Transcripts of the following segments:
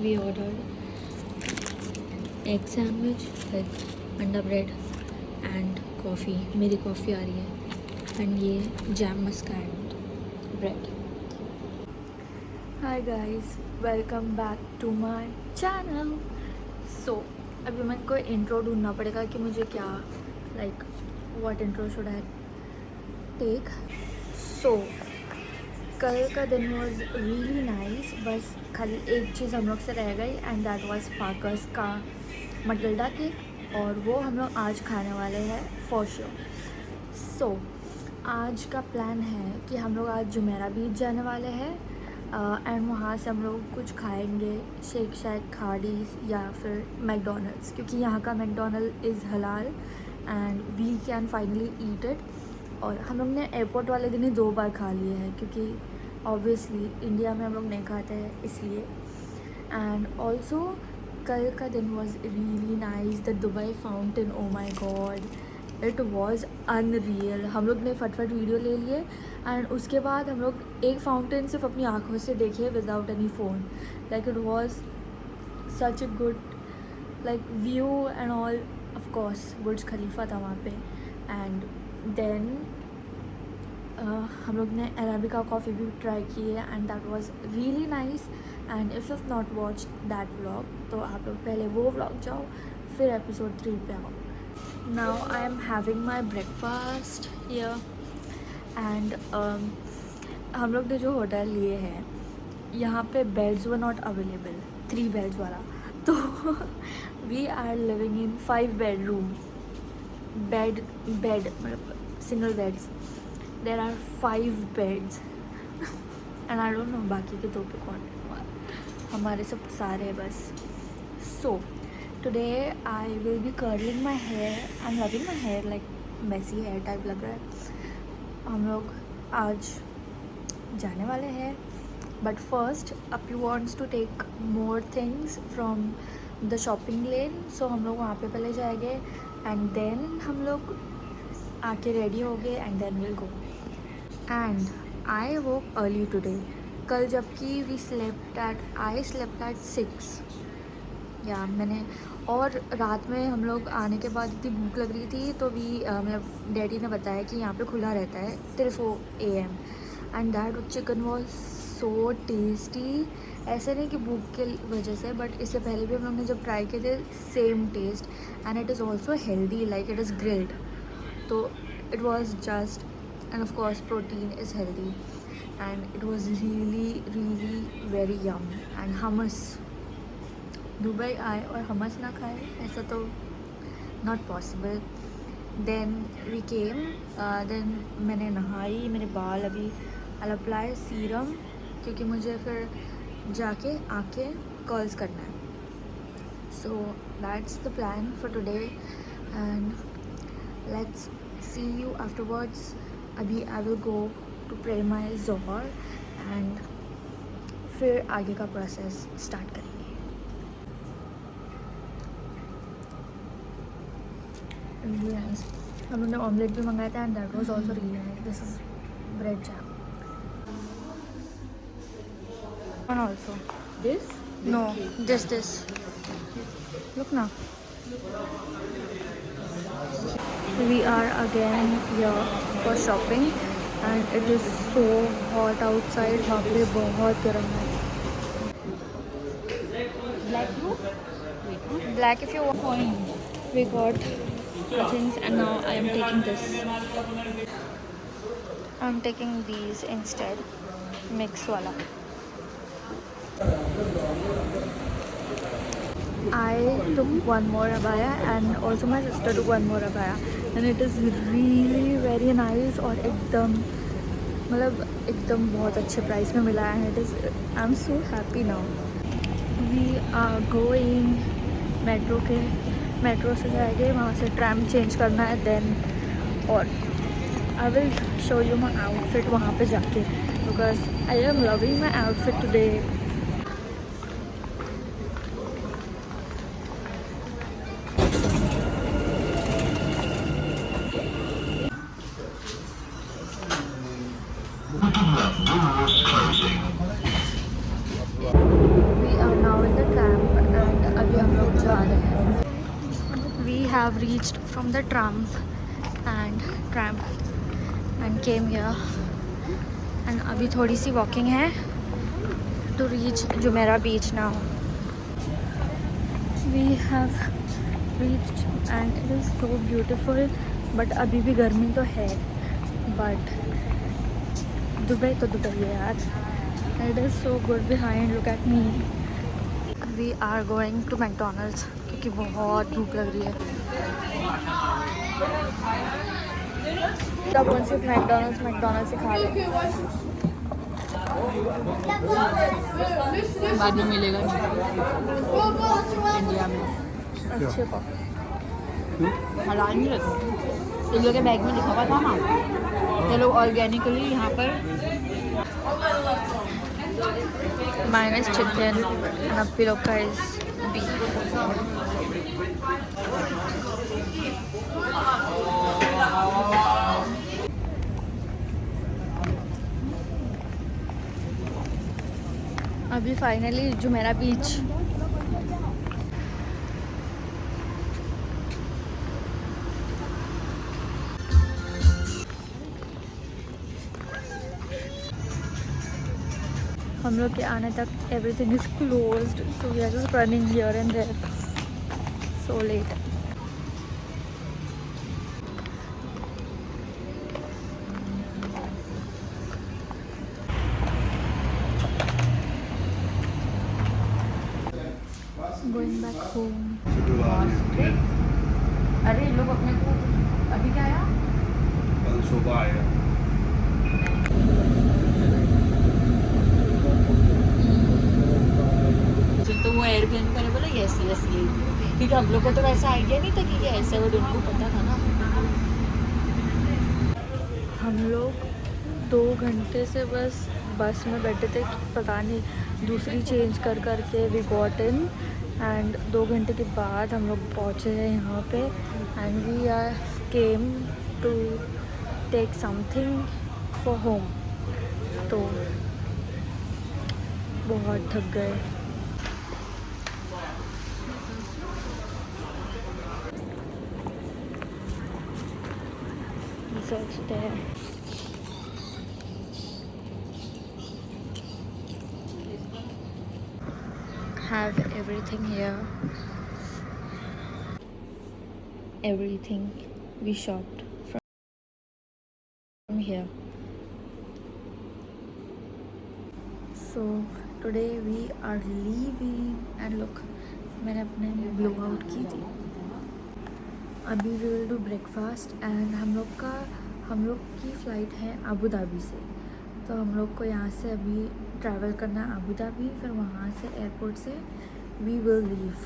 we ordered egg sandwich with अंडा bread and coffee. मेरी coffee आ रही है एंड ये जैम मस्काट bread. Hi guys, welcome back to my channel. So अभी मेरे को इंट्रो ढूंढना पड़ेगा कि मुझे क्या like what intro should I take. So कल का दिन वॉज रियली नाइस. बस खाली एक चीज़ हम लोग से रह गई एंड दैट वाज पाकर्स का मटिल्डा केक और वो हम लोग आज खाने वाले हैं फॉर श्योर. सो आज का प्लान है कि हम लोग आज जुमेरा बीच जाने वाले हैं एंड वहाँ से हम लोग कुछ खाएंगे शेक शैक खाडीज या फिर मैकडोनल्ड्स, क्योंकि यहाँ का मैकडोनल्ड इज़ हलाल and we can finally eat it. और हम लोग ने एयरपोर्ट वाले दिन ही 2 बार खा लिए हैं क्योंकि ऑब्वियसली इंडिया में हम लोग नहीं खाते हैं इसलिए. एंड ऑल्सो कल का दिन was really nice. The Dubai fountain, oh my god, it was unreal. हम लोग ने फटफट वीडियो ले लिए एंड उसके बाद हम लोग एक फाउंटेन सिर्फ अपनी आँखों से देखे without any phone. Like it was such a good like view and all. Of course Burj Khalifa था वहाँ पे. एंड देन हम लोग ने अरेबिका कॉफ़ी भी ट्राई की है and that was really nice. And if you not watch that vlog तो आप लोग पहले वो व्लॉग जाओ फिर एपिसोड 3 पे आओ. Now I am having my breakfast here and हम लोग ने जो होटल लिए हैं यहाँ पे beds were not available, 3 beds वाला. तो we are living in 5 bedroom bed मतलब single beds. There are 5 beds and I don't know बाकी के 2 पे कौन. हमारे सब सारे बस. So today I will be curling my hair. I am loving my hair, like Messi hair type लग रहा है. हम लोग आज जाने वाले हैं बट फर्स्ट अपी wants to take more things from the shopping lane. So हम लोग वहाँ पे पहले जाएंगे एंड देन हम लोग आके रेडी हो गए and then will go. And I woke early today. कल जबकि आई स्लेप्ट एट 6 या मैंने. और रात में हम लोग आने के बाद इतनी भूख लग रही थी तो मतलब डैडी ने बताया कि यहाँ पे खुला रहता है till 4 AM and that chicken was so tasty. ऐसे नहीं कि भूख के वजह से बट इससे पहले भी हम लोग ने जब ट्राई किए थे same taste and it is also healthy, like it is grilled. तो it was just, and of course protein is healthy and it was really very yum. and hummus, Dubai आए और hummus ना खाए ऐसा तो not possible. then we came, then मैंने नहाई, मेरे बाल अभी I'll apply serum क्योंकि मुझे फिर जाके आके कर्ल्स करना है. so that's the plan for today and let's see you afterwards. अभी I will go to pray my Zohar and फिर आगे का प्रोसेस स्टार्ट करेंगे. Really nice. हम लोगों ने ऑमलेट भी मंगाया था and that was also really nice. This is bread jam. And also This? no, this look now. We are again here for shopping and it is so hot outside. वहाँ पे बहुत गर्म है. Black if you want. We got things and now I am taking this. I'm taking these instead. Mix वाला. I took one more abaya and also my sister took one more abaya and it is really very nice और एकदम बहुत अच्छे price में मिला है. and it is I'm so happy now. we are going metro से जाएंगे, वहाँ से ट्रैम चेंज करना है देन. और I will show you my outfit वहाँ पे जाके because I am loving my outfit today. We are now in the have reached from the tram and came here and अभी थोड़ी सी walking है to reach Jumeirah beach now. We have reached and it is so beautiful, but अभी भी गर्मी तो है, but Dubai तो Dubai है यार. It is so good behind, look at me. We are going to McDonald's क्योंकि बहुत भूख लग रही है. तब कौन सिर्फ मैकडोनल्ड्स से खा लें. बाद में मिलेगा इंडिया में. अच्छे को हलाल नहीं रहता. इन लोग के बैग में लिखा हुआ था ना, ये लोग ऑर्गेनिकली यहाँ पर. Mine is chicken and Appi लोग का is beef. अभी फाइनली जुमेरा बीच. हम लोग के आने तक everything is closed, so we are just running here and there, so late. Going back home. अरे लोग अपने को अभी क्या आया, कल सुबह आएगा. तो वो एयरप्लेन पर बोला यस यस ये, क्योंकि हम लोग को तो वैसा आइडिया नहीं था कि ये ऐसा, वो उनको पता था ना. हम लोग 2 घंटे से बस में बैठे थे, पता नहीं दूसरी चेंज कर करके वी गॉट इन एंड 2 घंटे के बाद हम लोग पहुँचे हैं यहाँ पे and we are came to take something for home. तो बहुत थक गए. Search there. Have everything here. Everything we shopped from here. So today we are leaving and look, मैंने अपने ब्लॉग आउट की थी. अभी we will do breakfast and हम लोग की फ़्लाइट है अबू धाबी से. तो हम लोग को यहाँ से अभी ट्रैवल करना है अबू धाबी, फिर वहाँ से एयरपोर्ट से we will leave.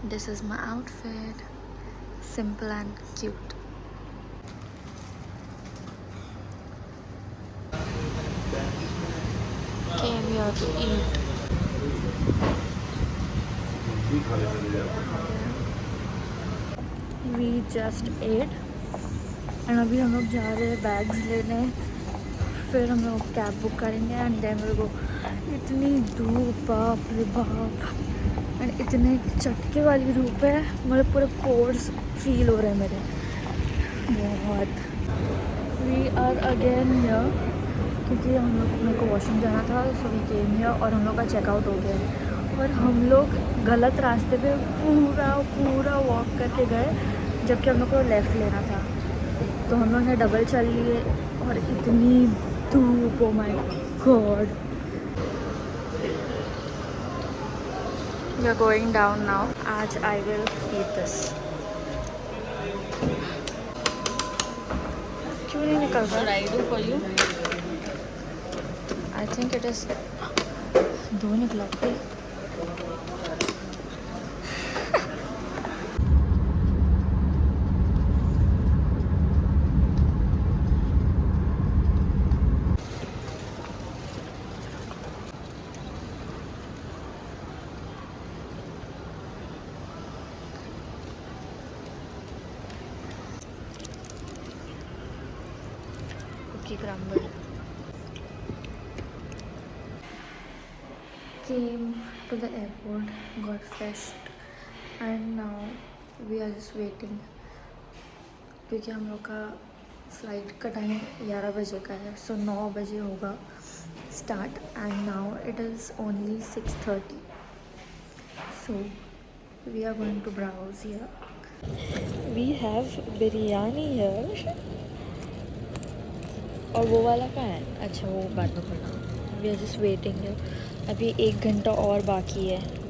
This is my outfit, simple and cute. Came here to eat. We just ate and अभी हम लोग जा रहे हैं बैग्स लेने, फिर हम लोग कैब बुक करेंगे एंड देन विल गो. इतनी धूप, बाप रे बाप, एंड इतने चटके वाली धूप है, मतलब पूरे पोर्स फील हो रहे हैं मेरे बहुत. वी आर अगेन हियर क्योंकि हम लोग मेरे को वॉशरूम जाना था, सो वी केम हियर और हम लोग का चेकआउट हो गया. और हम लोग गलत रास्ते पे पूरा वॉक करके गए, जबकि हम लोग को लेफ़्ट लेना था. तो हम लोग ने डबल चल लिए और इतनी धूप, oh my god. We are going down now. आज आई विल ईट दिस. क्यों नहीं निकल रहा? I do for you. I think it is 2 निकला. cookie crumble. Came to the airport, got freshed, and now we are just waiting क्योंकि हम लोग का फ्लाइट का टाइम 11 बजे का है, सो 9 बजे होगा start and now it is only 6:30, so we are going to browse here. We have biryani here. और वो वाला कहाँ है? अच्छा, वो बाद में खोलना। We are just waiting here. अभी 1 घंटा और बाकी है।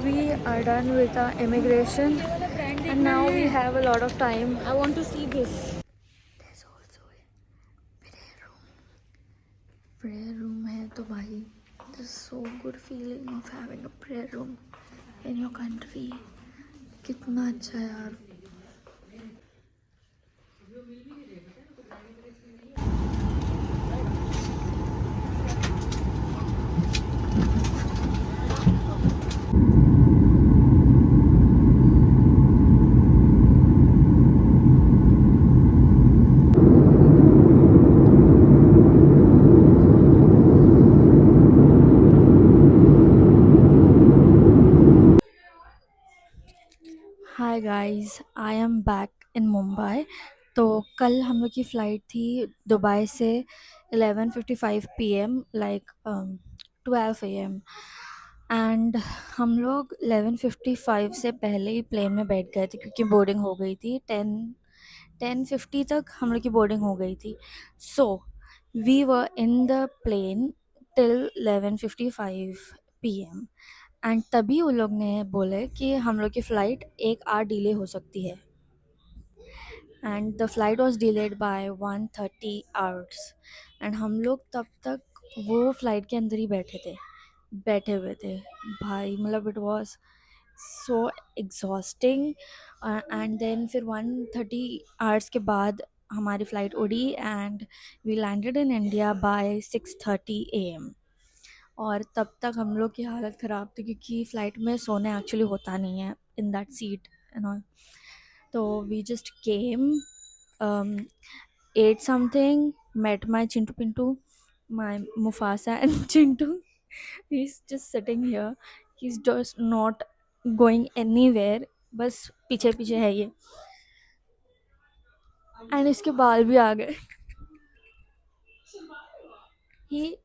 We are done with our immigration and now we have a lot of time. I want to see this. There's also a prayer room. Prayer room है तो भाई, there's so good feeling of having a prayer room in your country. कितना अच्छा यार. Hi guys, I am back in Mumbai. तो कल हम लोग की फ़्लाइट थी दुबई से 11:55 PM, लाइक 12 AM। एंड हम लोग 11:55 से पहले ही प्लेन में बैठ गए थे क्योंकि बोर्डिंग हो गई थी। 10:50 तक हम लोग की बोर्डिंग हो गई थी। So we were in the plane till 11:55 PM। And तभी उन लोग ने बोले कि हम लोग की फ़्लाइट 1 आवर डिले हो सकती है। And the flight was delayed by 130 hours. And हम लोग तब तक वो फ्लाइट के अंदर ही बैठे हुए थे भाई। मतलब it was so exhausting. And then फिर 130 आवर्स के बाद हमारी फ़्लाइट उड़ी and we landed in India by 6:30 AM। और तब तक हम लोग की हालत ख़राब थी क्योंकि फ़्लाइट में सोने एक्चुअली होता नहीं है in that seat and all. तो we just came, ate something, met my Chintu Pintu, my Mufasa and Chintu. He's just sitting here. He's just not going anywhere. बस पीछे पीछे है ये। एंड इसके बाल भी आ गए।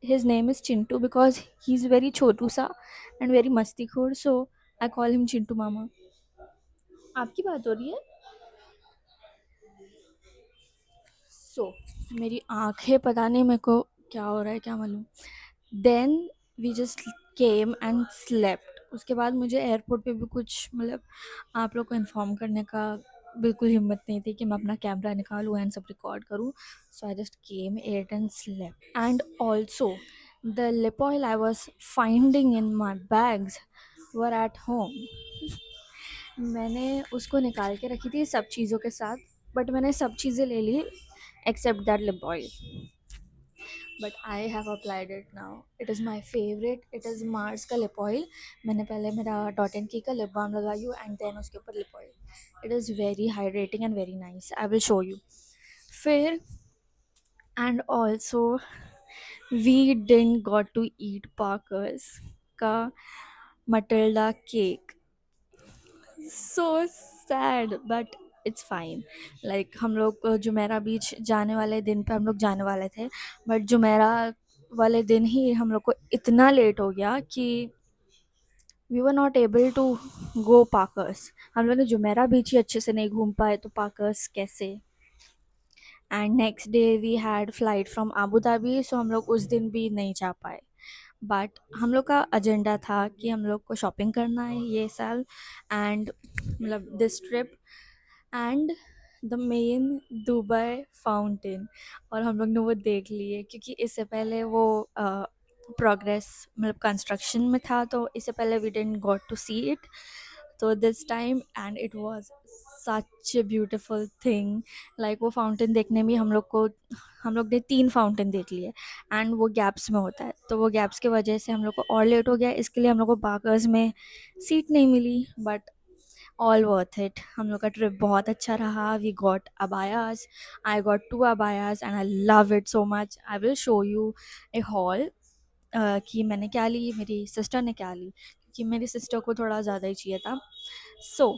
His name is Chintu because he's very छोटू सा and very मस्तीखोर, so I call him Chintu मामा। आपकी बात हो रही है? सो मेरी आँखें पता नहीं मेरे को क्या हो रहा है, क्या मालूम। Then we just came and slept. उसके बाद मुझे एयरपोर्ट पे भी कुछ मतलब आप लोग को इन्फॉर्म करने का बिल्कुल हिम्मत नहीं थी कि मैं अपना कैमरा निकालूँ एंड सब रिकॉर्ड करूँ। So I just came ate and slept. And also the lip oil I was finding in my bags were at home. मैंने उसको निकाल के रखी थी सब चीज़ों के साथ, बट मैंने सब चीज़ें ले ली except that lip oil, but I have applied it now. It is my favorite. It is Mars का lip oil. मैंने पहले मेरा Dot and Key का lip balm लगाई हूँ and then उसके ऊपर lip oil. It is very hydrating and very nice. I will show you. फिर and also we didn't got to eat Parker's का Matilda cake. So sad, but it's fine. Like हम लोग Jumeirah beach जाने वाले दिन पे हम लोग जाने वाले थे, बट जुमेरा वाले दिन ही हम लोग को इतना लेट हो गया कि we were not able to go Parker's. हम लोग ने जुमेरा बीच ही अच्छे से नहीं घूम पाए तो पार्कर्स कैसे। And next day we had flight from Abu Dhabi, so हम लोग उस दिन भी नहीं जा पाए। बट हम लोग का एजेंडा था कि हम लोग को शॉपिंग करना है ये साल एंड मतलब this trip and the main Dubai fountain. और हम लोग ने वो देख लिए क्योंकि इससे पहले वो प्रोग्रेस मतलब कंस्ट्रक्शन में था, तो इससे पहले we didn't got to see it. तो this time and it was such a beautiful thing. Like वो फाउंटेन देखने में हम लोग ने 3 फाउंटेन देख लिए एंड वो गैप्स में होता है, तो वो गैप्स की वजह से हम लोग को और लेट हो गया। इसके लिए हम लोग को पार्कर्स में सीट नहीं मिली, बट all worth it. हम लोग का ट्रिप बहुत अच्छा रहा. We got abayas. I got 2 abayas and I love it so much. I will show you a haul कि मैंने क्या ली, मेरी सिस्टर ने क्या ली, क्योंकि मेरी सिस्टर को थोड़ा ज़्यादा ही चाहिए था. So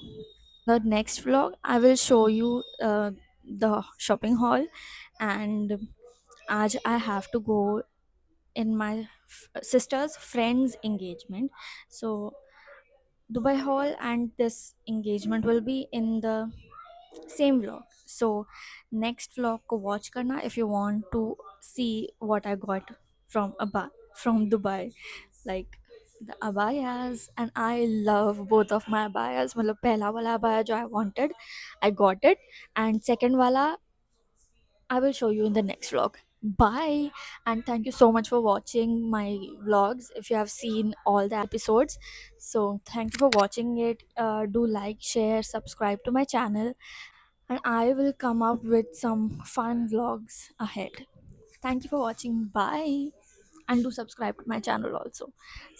the next vlog I will show you the shopping haul. And आज I have to go in my sister's friend's engagement. So Dubai Hall and this engagement will be in the same vlog. So next vlog ko watch karna if you want to see what I got from Dubai, like the abayas. And I love both of my abayas. मतलब पहला वाला abaya जो I wanted, I got it, and second wala I will show you in the next vlog. Bye, and thank you so much for watching my vlogs. If you have seen all the episodes, so thank you for watching it. Do like, share, subscribe to my channel, and I will come up with some fun vlogs ahead. Thank you for watching. Bye, and do subscribe to my channel also.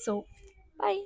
So, bye.